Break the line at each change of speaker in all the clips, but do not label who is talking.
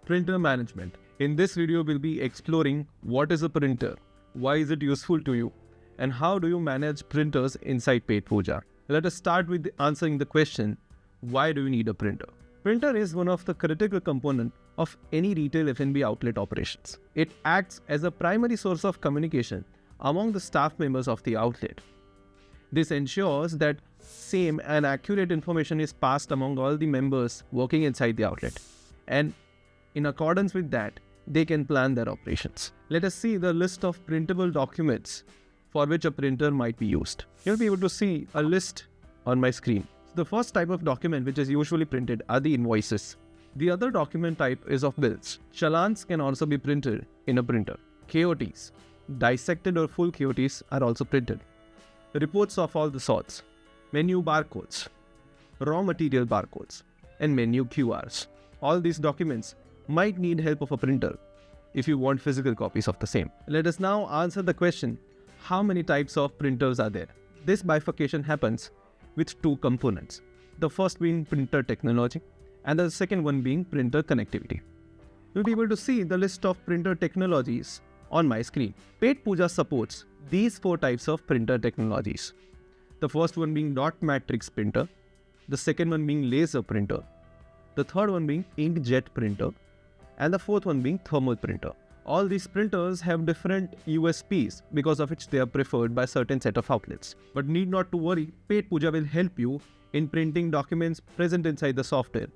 Printer management. In this video, we'll be exploring what is a printer, why is it useful to you, and how do you manage printers inside Petpooja. Let us start with answering the question, why do you need a printer? Printer is one of the critical components of any retail F&B outlet operations. It acts as a primary source of communication among the staff members of the outlet. This ensures that same and accurate information is passed among all the members working inside the outlet. And in accordance with that, they can plan their operations. Let us see the list of printable documents for which a printer might be used. You'll be able to see a list on my screen. The first type of document which is usually printed are the invoices. The other document type is of bills. Challans can also be printed in a printer. KOTs, dissected or full KOTs, are also printed. Reports of all the sorts, menu barcodes, raw material barcodes, and menu QRs. All these documents might need help of a printer if you want physical copies of the same. Let us now answer the question, how many types of printers are there? This bifurcation happens with two components. The first being printer technology and the second one being printer connectivity. You'll be able to see the list of printer technologies on my screen. Petpooja supports these four types of printer technologies. The first one being dot matrix printer, the second one being laser printer, the third one being inkjet printer, and the fourth one being thermal printer. All these printers have different USPs because of which they are preferred by certain set of outlets. But need not to worry, Petpooja will help you in printing documents present inside the software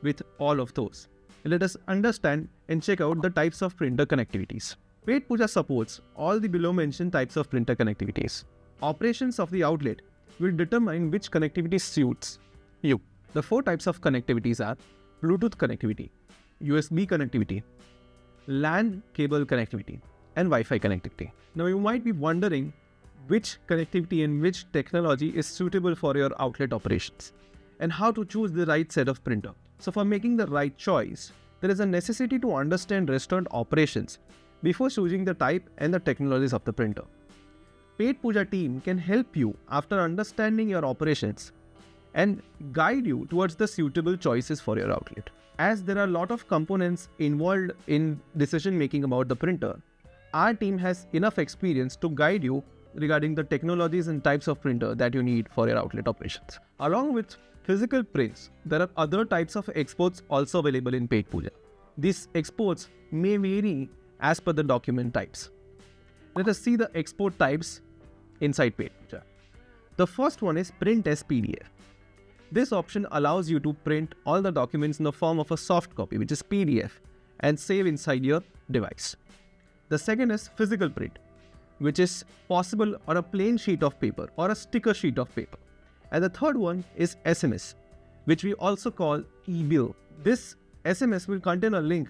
with all of those. Let us understand and check out the types of printer connectivities. Petpooja supports all the below mentioned types of printer connectivities. Operations of the outlet will determine which connectivity suits you. The four types of connectivities are Bluetooth connectivity, USB connectivity, LAN cable connectivity, and Wi-Fi connectivity. Now you might be wondering which connectivity and which technology is suitable for your outlet operations and how to choose the right set of printer. So for making the right choice, there is a necessity to understand restaurant operations before choosing the type and the technologies of the printer. Petpooja team can help you after understanding your operations and guide you towards the suitable choices for your outlet. As there are a lot of components involved in decision making about the printer, our team has enough experience to guide you regarding the technologies and types of printer that you need for your outlet operations. Along with physical prints, there are other types of exports also available in Petpooja. These exports may vary as per the document types. Let us see the export types inside Petpooja. The first one is print as PDF. This option allows you to print all the documents in the form of a soft copy, which is PDF, and save inside your device. The second is physical print, which is possible on a plain sheet of paper or a sticker sheet of paper. And the third one is SMS, which we also call e-bill. This SMS will contain a link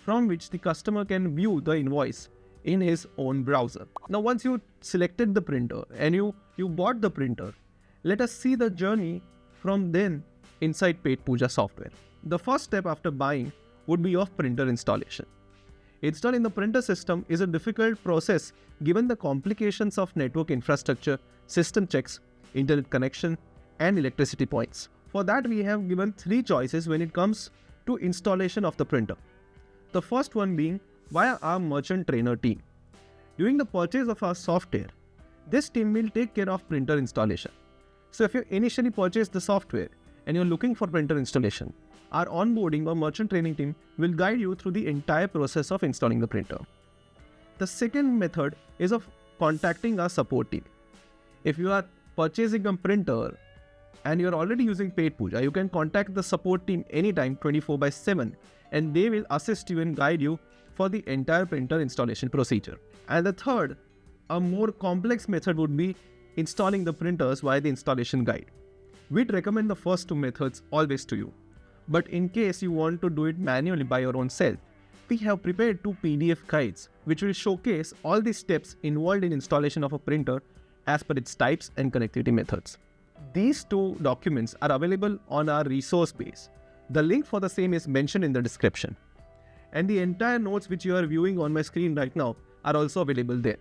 from which the customer can view the invoice in his own browser. Now, once you selected the printer and you bought the printer, let us see the journey from then inside Petpooja software. The first step after buying would be of printer installation. Installing the printer system is a difficult process given the complications of network infrastructure, system checks, internet connection, and electricity points. For that, we have given three choices when it comes to installation of the printer. The first one being via our merchant trainer team. During the purchase of our software, this team will take care of printer installation. So if you initially purchase the software and you're looking for printer installation, our onboarding or merchant training team will guide you through the entire process of installing the printer. The second method is of contacting our support team. If you are purchasing a printer and you're already using Petpooja, you can contact the support team anytime 24/7 and they will assist you and guide you for the entire printer installation procedure. And the third, a more complex method would be installing the printers via the installation guide. We'd recommend the first two methods always to you. But in case you want to do it manually by your own self, we have prepared two PDF guides which will showcase all the steps involved in installation of a printer as per its types and connectivity methods. These two documents are available on our resource base. The link for the same is mentioned in the description. And the entire notes which you are viewing on my screen right now are also available there.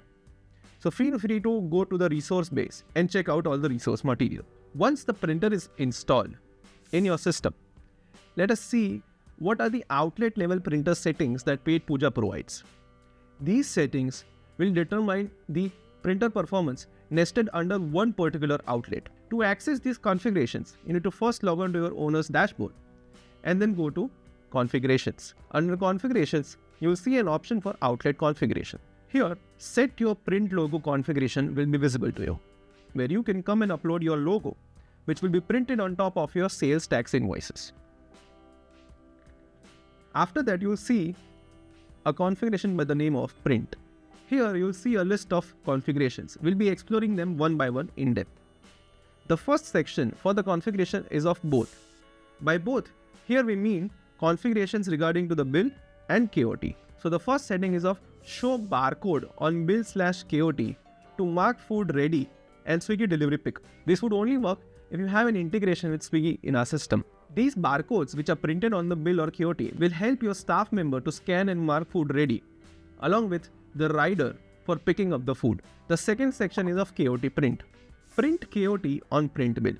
So feel free to go to the resource base and check out all the resource material. Once the printer is installed in your system, let us see what are the outlet level printer settings that Petpooja provides. These settings will determine the printer performance nested under one particular outlet. To access these configurations, you need to first log on to your owner's dashboard and then go to Configurations. Under Configurations, you will see an option for outlet configuration. Here, set your print logo configuration will be visible to you, where you can come and upload your logo, which will be printed on top of your sales tax invoices. After that, you will see a configuration by the name of print. Here, you will see a list of configurations. We'll be exploring them one by one in depth. The first section for the configuration is of both. By both, here we mean configurations regarding to the bill and KOT. So the first setting is of show barcode on bill/KOT to mark food ready and Swiggy delivery pick. This would only work if you have an integration with Swiggy in our system. These barcodes which are printed on the bill or KOT will help your staff member to scan and mark food ready, along with the rider for picking up the food. The second section is of KOT print. Print KOT on print bill.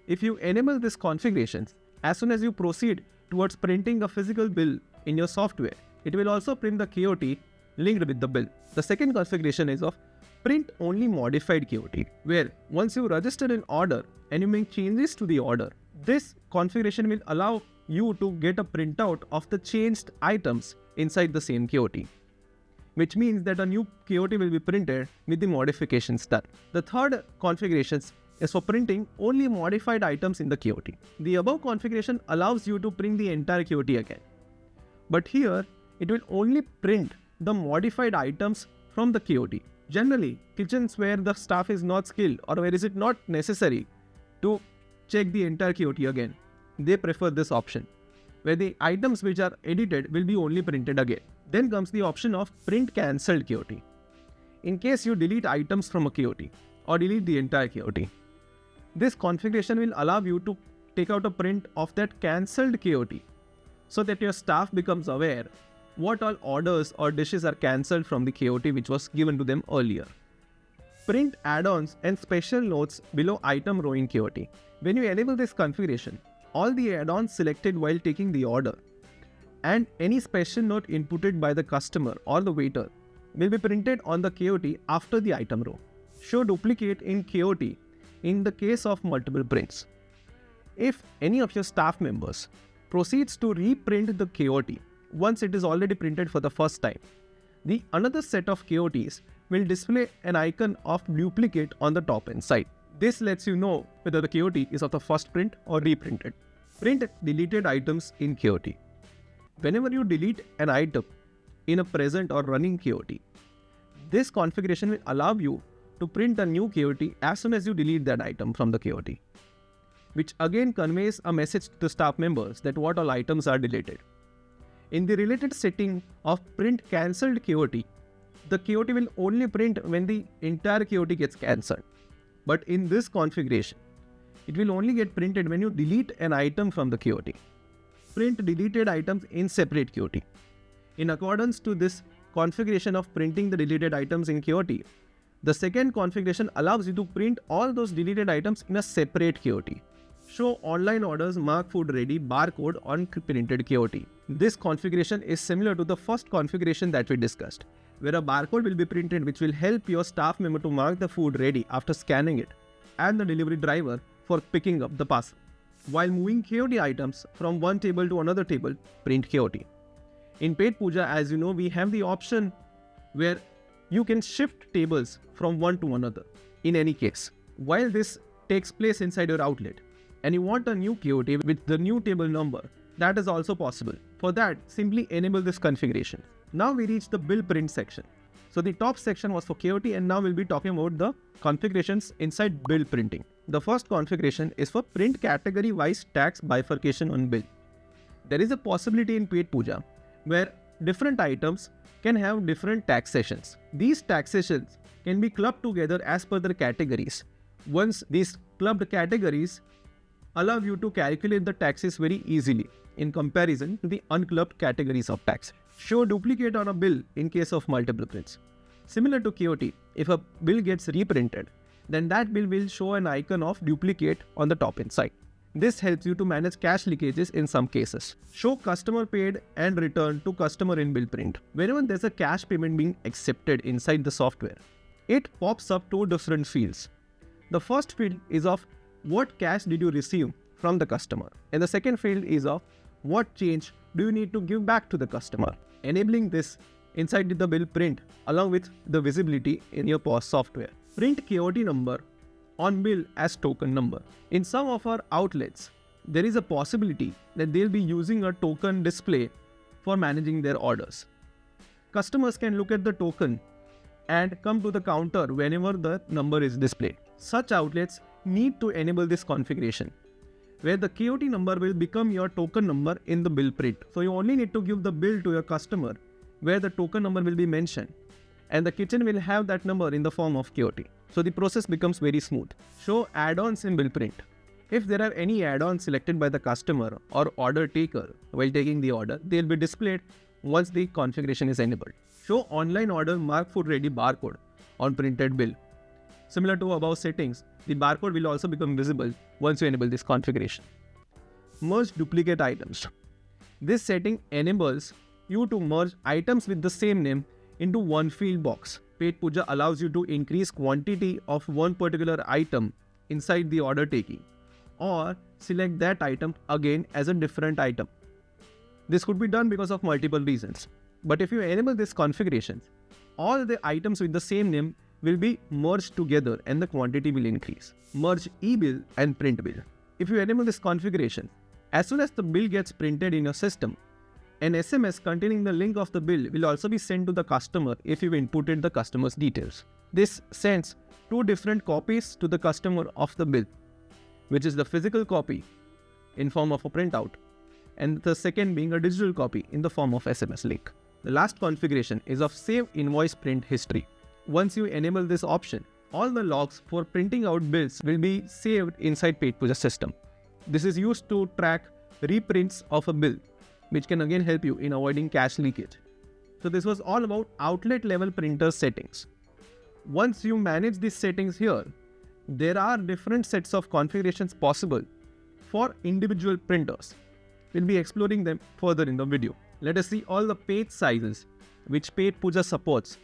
If you enable this configurations, as soon as you proceed towards printing a physical bill in your software, it will also print the KOT linked with the bill. The second configuration is of print only modified KOT, where once you register an order and you make changes to the order, this configuration will allow you to get a printout of the changed items inside the same KOT, which means that a new KOT will be printed with the modifications done. The third configuration is for printing only modified items in the KOT. The above configuration allows you to print the entire KOT again. But here, it will only print the modified items from the KOT. Generally, kitchens where the staff is not skilled or where is it not necessary to check the entire KOT again, they prefer this option, where the items which are edited will be only printed again. Then comes the option of print cancelled KOT. In case you delete items from a KOT or delete the entire KOT, this configuration will allow you to take out a print of that cancelled KOT so that your staff becomes aware what all orders or dishes are cancelled from the KOT which was given to them earlier. Print add-ons and special notes below item row in KOT. When you enable this configuration, all the add-ons selected while taking the order and any special note inputted by the customer or the waiter will be printed on the KOT after the item row. Show duplicate in KOT in the case of multiple prints. If any of your staff members proceeds to reprint the KOT once it is already printed for the first time, the another set of KOTs will display an icon of duplicate on the top and side. This lets you know whether the KOT is of the first print or reprinted. Print deleted items in KOT. Whenever you delete an item in a present or running KOT, this configuration will allow you to print a new KOT as soon as you delete that item from the KOT, which again conveys a message to the staff members that what all items are deleted. In the related setting of print cancelled KOT, the KOT will only print when the entire KOT gets cancelled. But in this configuration, it will only get printed when you delete an item from the KOT. Print deleted items in separate KOT. In accordance to this configuration of printing the deleted items in KOT, the second configuration allows you to print all those deleted items in a separate KOT. Show online orders mark food ready barcode on printed KOT. This configuration is similar to the first configuration that we discussed, where a barcode will be printed which will help your staff member to mark the food ready after scanning it and the delivery driver for picking up the parcel. While moving KOT items from one table to another table, print KOT. In Petpooja, as you know, we have the option where you can shift tables from one to another in any case. While this takes place inside your outlet and you want a new KOT with the new table number, that is also possible. For that, simply enable this configuration. Now we reach the bill print section. So the top section was for KOT and now we'll be talking about the configurations inside bill printing. The first configuration is for print category wise tax bifurcation on bill. There is a possibility in Petpooja where different items can have different taxations. These taxations can be clubbed together as per their categories. Once these clubbed categories allow you to calculate the taxes very easily in comparison to the unclubbed categories of tax. Show duplicate on a bill in case of multiple prints. Similar to KOT, if a bill gets reprinted, then that bill will show an icon of duplicate on the top and side. This helps you to manage cache leakages in some cases. Show customer paid and return to customer in bill print. Whenever there's a cash payment being accepted inside the software, it pops up two different fields. The first field is of what cash did you receive from the customer, and the second field is of what change do you need to give back to the customer. Enabling this inside the bill print along with the visibility in your POS software. Print KOT number on bill as token number. In some of our outlets, there is a possibility that they'll be using a token display for managing their orders. Customers can look at the token and come to the counter whenever the number is displayed. Such outlets need to enable this configuration, where the KOT number will become your token number in the bill print. So you only need to give the bill to your customer where the token number will be mentioned, and the kitchen will have that number in the form of KOT. So the process becomes very smooth. Show add-ons in bill print. If there are any add-ons selected by the customer or order taker while taking the order, they'll be displayed once the configuration is enabled. Show online order mark food ready barcode on printed bill. Similar to above settings, the barcode will also become visible once you enable this configuration. Merge duplicate items. This setting enables you to merge items with the same name into one field box. Petpooja allows you to increase quantity of one particular item inside the order taking, or select that item again as a different item. This could be done because of multiple reasons. But if you enable this configuration, all the items with the same name will be merged together and the quantity will increase. Merge e-bill and print bill. If you enable this configuration, as soon as the bill gets printed in your system, an SMS containing the link of the bill will also be sent to the customer if you've inputted the customer's details. This sends two different copies to the customer of the bill, which is the physical copy in form of a printout, and the second being a digital copy in the form of SMS link. The last configuration is of Save Invoice Print History. Once you enable this option, all the logs for printing out bills will be saved inside Petpooja system. This is used to track reprints of a bill, which can again help you in avoiding cache leakage. So this was all about outlet level printer settings. Once you manage these settings here, there are different sets of configurations possible for individual printers. We'll be exploring them further in the video. Let us see all the page sizes which Petpooja supports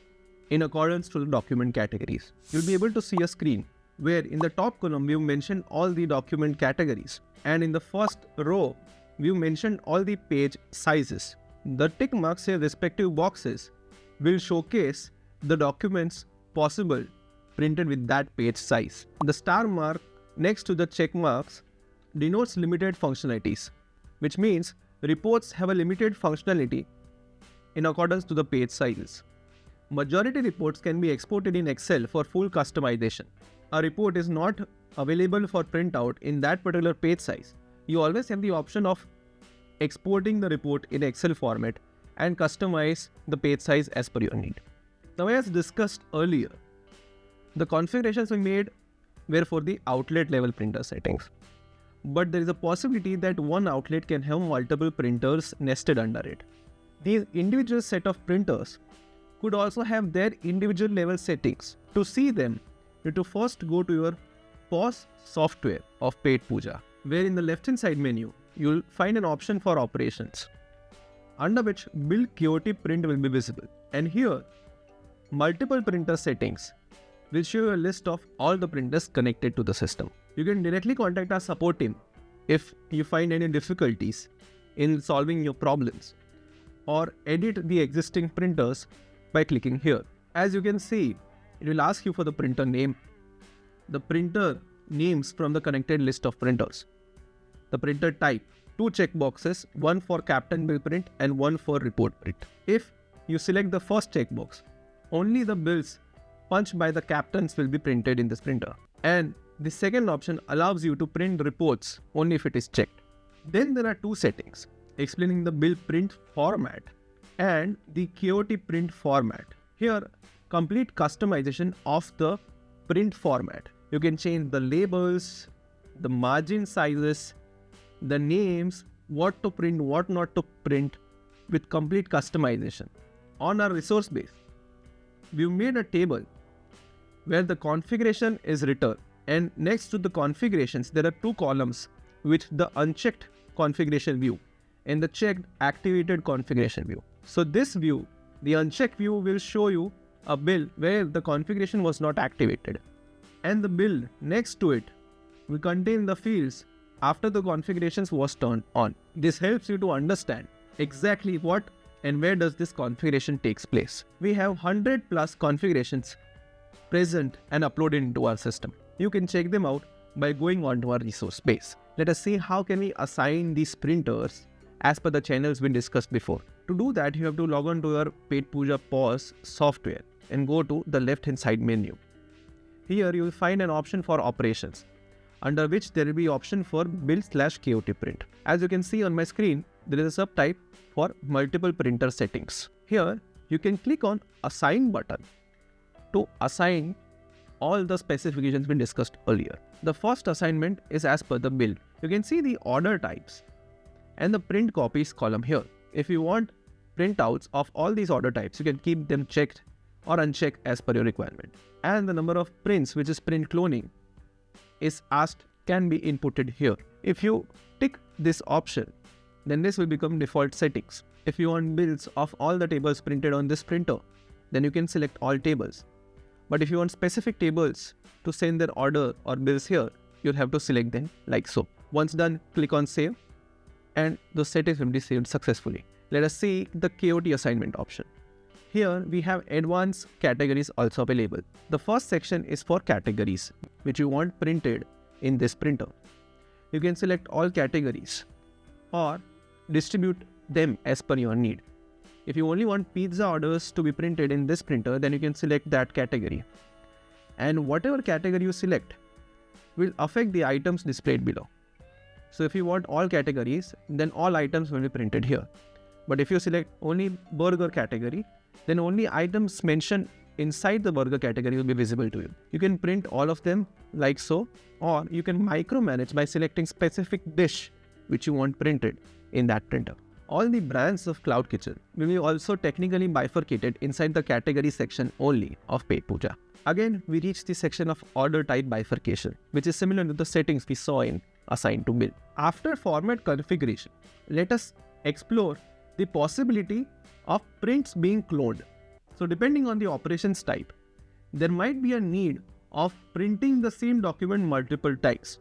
in accordance to the document categories. You'll be able to see a screen where in the top column we've mentioned all the document categories, and in the first row we've mentioned all the page sizes. The tick marks in respective boxes will showcase the documents possible printed with that page size. The star mark next to the check marks denotes limited functionalities, which means reports have a limited functionality in accordance to the page sizes. Majority reports can be exported in Excel for full customization. A report is not available for printout in that particular page size. You always have the option of exporting the report in Excel format and customize the page size as per your need. Now, as discussed earlier, the configurations we made were for the outlet level printer settings. But there is a possibility that one outlet can have multiple printers nested under it. These individual set of printers could also have their individual level settings. To see them, you have to first go to your POS software of Petpooja, where in the left hand side menu, you'll find an option for operations, under which Bill KOT print will be visible. And here, multiple printer settings will show you a list of all the printers connected to the system. You can directly contact our support team if you find any difficulties in solving your problems, or edit the existing printers by clicking here. As you can see, it will ask you for the printer name, the printer names from the connected list of printers, the printer type, two checkboxes, one for captain bill print and one for report print. If you select the first checkbox, only the bills punched by the captains will be printed in this printer. And the second option allows you to print reports only if it is checked. Then there are two settings explaining the bill print format and the KOT print format. Here, complete customization of the print format. You can change the labels, the margin sizes, the names, what to print, what not to print, with complete customization. On our resource base, we've made a table where the configuration is written, and next to the configurations there are two columns with the unchecked configuration view and the checked activated configuration view. So this view, the unchecked view, will show you a bill where the configuration was not activated, and the bill next to it will contain the fields after the configurations was turned on. This helps you to understand exactly what and where does this configuration takes place. We have 100 plus configurations present and uploaded into our system. You can check them out by going onto our resource base. Let us see how can we assign these printers as per the channels we discussed before. To do that, you have to log on to your Petpooja POS software and go to the left hand side menu. Here you will find an option for operations, under which there will be option for build/KOT print. As you can see on my screen, there is a subtype for multiple printer settings. Here you can click on assign button to assign all the specifications we discussed earlier. The first assignment is as per the build. You can see the order types and the print copies column here. If you want printouts of all these order types, you can keep them checked or unchecked as per your requirement. And the number of prints, which is print cloning, is asked, can be inputted here. If you tick this option, then this will become default settings. If you want bills of all the tables printed on this printer, then you can select all tables. But if you want specific tables to send their order or bills here, you'll have to select them like so. Once done, click on save and the settings will be saved successfully. Let us see the KOT assignment option. Here we have advanced categories also available. The first section is for categories which you want printed in this printer. You can select all categories or distribute them as per your need. If you only want pizza orders to be printed in this printer, then you can select that category. And whatever category you select will affect the items displayed below. So if you want all categories, then all items will be printed here. But if you select only burger category, then only items mentioned inside the burger category will be visible to you. You can print all of them like so, or you can micromanage by selecting specific dish which you want printed in that printer. All the brands of Cloud Kitchen will be also technically bifurcated inside the category section only of Petpooja. Again, we reach the section of order type bifurcation, which is similar to the settings we saw in assign to bill. After format configuration, let us explore the possibility of prints being cloned. So depending on the operations type, there might be a need of printing the same document multiple times.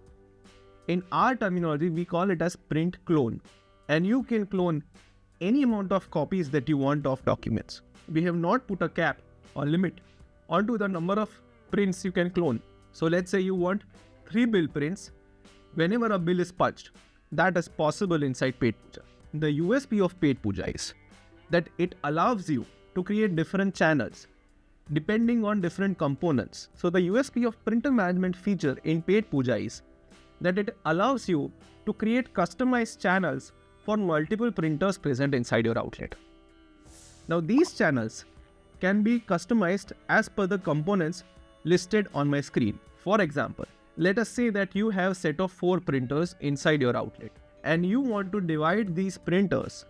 In our terminology, we call it as print clone. And you can clone any amount of copies that you want of documents. We have not put a cap or limit onto the number of prints you can clone. So let's say you want 3 bill prints whenever a bill is punched. That is possible inside Petpooja. The USP of Petpooja is that it allows you to create different channels depending on different components. So the USP of printer management feature in Petpooja is that it allows you to create customized channels for multiple printers present inside your outlet. Now these channels can be customized as per the components listed on my screen. For example, let us say that you have a set of 4 printers inside your outlet and you want to divide these printers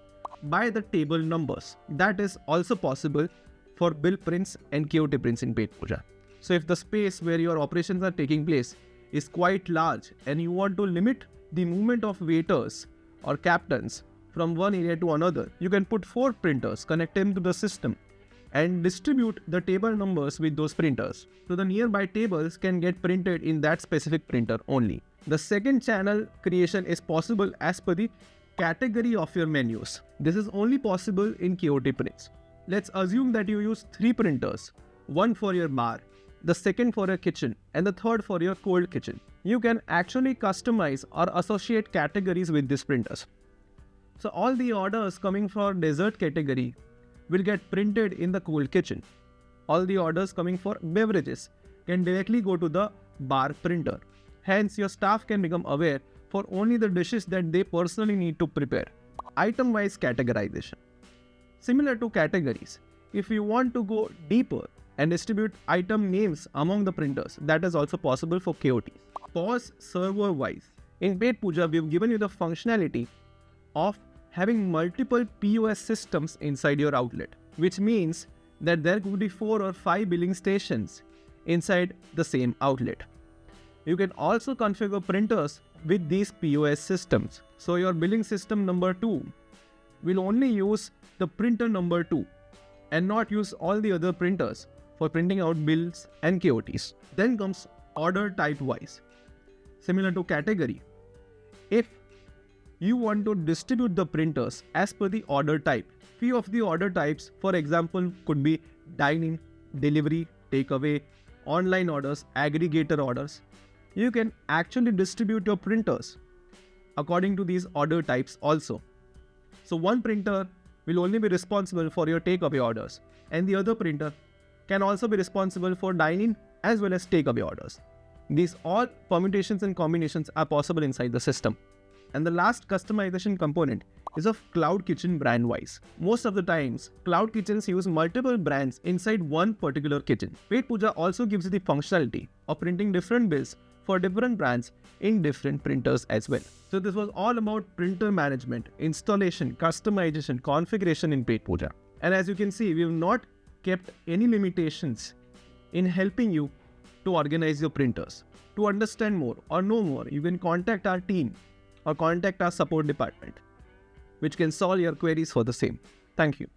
by the table numbers. That is also possible for bill prints and KOT prints in Petpooja. So if the space where your operations are taking place is quite large and you want to limit the movement of waiters or captains from one area to another, you can put 4 printers, connect them to the system and distribute the table numbers with those printers. So the nearby tables can get printed in that specific printer only. The second channel creation is possible as per the category of your menus. This is only possible in KOT prints. Let's assume that you use 3 printers, one for your bar, the second for your kitchen and the third for your cold kitchen. You can actually customize or associate categories with these printers. So all the orders coming for dessert category will get printed in the cold kitchen. All the orders coming for beverages can directly go to the bar printer. Hence, your staff can become aware for only the dishes that they personally need to prepare. Item-wise categorization. Similar to categories, if you want to go deeper and distribute item names among the printers, that is also possible for KOT. POS server-wise. In Petpooja, we have given you the functionality of having multiple POS systems inside your outlet, which means that there could be 4 or 5 billing stations inside the same outlet. You can also configure printers with these POS systems. So your billing system number 2 will only use the printer number 2 and not use all the other printers for printing out bills and KOTs. Then comes order type wise. Similar to category. If you want to distribute the printers as per the order type, few of the order types, for example, could be dine-in, delivery, takeaway, online orders, aggregator orders. You can actually distribute your printers according to these order types also. So one printer will only be responsible for your takeaway orders, and the other printer can also be responsible for dine-in as well as takeaway orders. These all permutations and combinations are possible inside the system. And the last customization component is of Cloud Kitchen brand wise. Most of the times, Cloud Kitchens use multiple brands inside one particular kitchen. Petpooja also gives you the functionality of printing different bills for different brands in different printers as well. So this was all about printer management, installation, customization, configuration in Petpooja. And as you can see, we have not kept any limitations in helping you to organize your printers. To understand more or know more, you can contact our team or contact our support department, which can solve your queries for the same. Thank you.